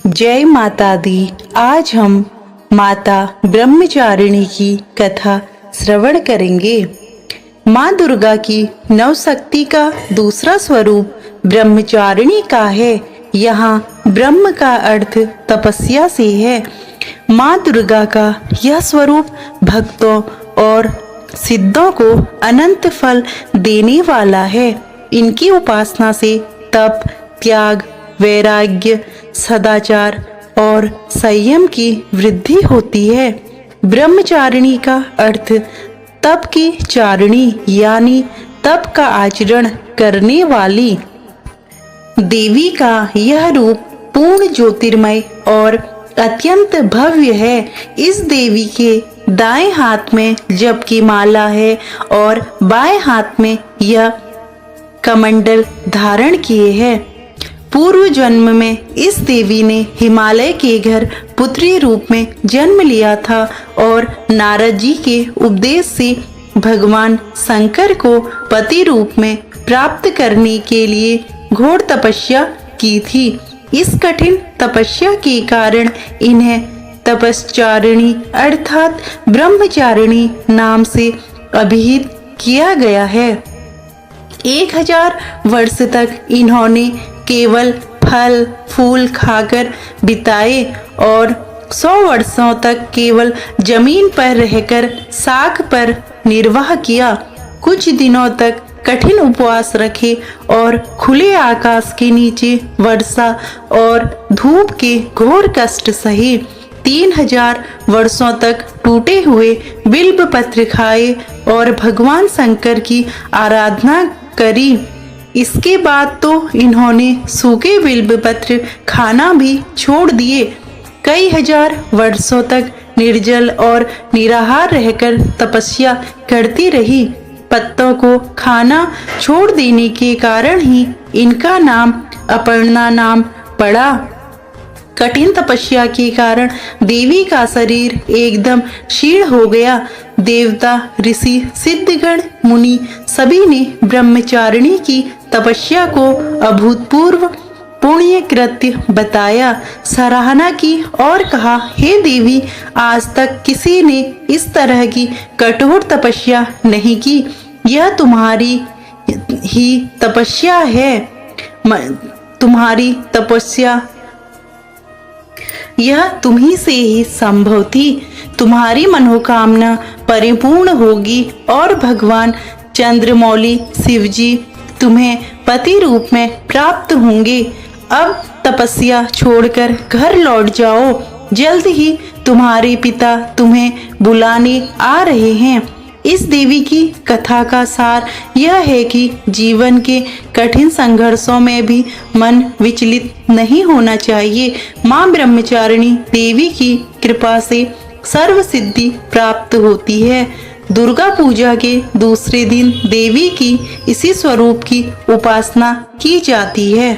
जय माता दी। आज हम माता ब्रह्मचारिणी की कथा श्रवण करेंगे। माँ दुर्गा की नवशक्ति का दूसरा स्वरूप ब्रह्मचारिणी का है। यहाँ ब्रह्म का अर्थ तपस्या से है। माँ दुर्गा का यह स्वरूप भक्तों और सिद्धों को अनंत फल देने वाला है। इनकी उपासना से तप, त्याग, वैराग्य, सदाचार और संयम की वृद्धि होती है। ब्रह्मचारिणी का अर्थ तप की चारिणी यानी तप का आचरण करने वाली। देवी का यह रूप पूर्ण ज्योतिर्मय और अत्यंत भव्य है। इस देवी के दाएं हाथ में जप की माला है और बाएं हाथ में यह कमंडल धारण किए है। पूर्व जन्म में इस देवी ने हिमालय के घर पुत्री रूप में जन्म लिया था और नारद जी के उपदेश से भगवान शंकर को पति रूप में प्राप्त करने के लिए घोर तपस्या की थी। इस कठिन तपस्या के कारण इन्हें तपश्चारिणी अर्थात ब्रह्मचारिणी नाम से अभिहित किया गया है। 1000 वर्ष तक इन्होंने केवल फल फूल खाकर बिताए और 100 वर्षों तक केवल जमीन पर रहकर साग पर निर्वाह किया। कुछ दिनों तक कठिन उपवास रखे और खुले आकाश के नीचे वर्षा और धूप के घोर कष्ट सहे। 3000 वर्षों तक टूटे हुए बिल्व पत्र खाए और भगवान शंकर की आराधना करी। इसके बाद तो इन्होंने सूखे बिल्व पत्र खाना भी छोड़ दिए। कई हजार वर्षों तक निर्जल और निराहार रहकर तपस्या करती रही। पत्तों को खाना छोड़ देने के कारण ही इनका नाम अपर्णा नाम पड़ा। कठिन तपस्या के कारण देवी का शरीर एकदम क्षीण हो गया। देवता, ऋषि, सिद्धगण, मुनि सभी ने ब्रह्मचारिणी की तपस्या को अभूतपूर्व पुण्य कृत्य बताया, सराहना की और कहा, हे देवी, आज तक किसी ने इस तरह की कठोर तपस्या नहीं की। यह तुम्हारी ही तपस्या है। तुम्हारी तपस्या यह तुम्ही से ही संभव थी। तुम्हारी मनोकामना परिपूर्ण होगी और भगवान चंद्रमौली शिवजी तुम्हें पति रूप में प्राप्त होंगे। अब तपस्या छोड़कर घर लौट जाओ। जल्द ही तुम्हारे पिता तुम्हें बुलाने आ रहे हैं। इस देवी की कथा का सार यह है कि जीवन के कठिन संघर्षों में भी मन विचलित नहीं होना चाहिए। माँ ब्रह्मचारिणी देवी की कृपा से सर्व सिद्धि प्राप्त होती है। दुर्गा पूजा के दूसरे दिन देवी की इसी स्वरूप की उपासना की जाती है।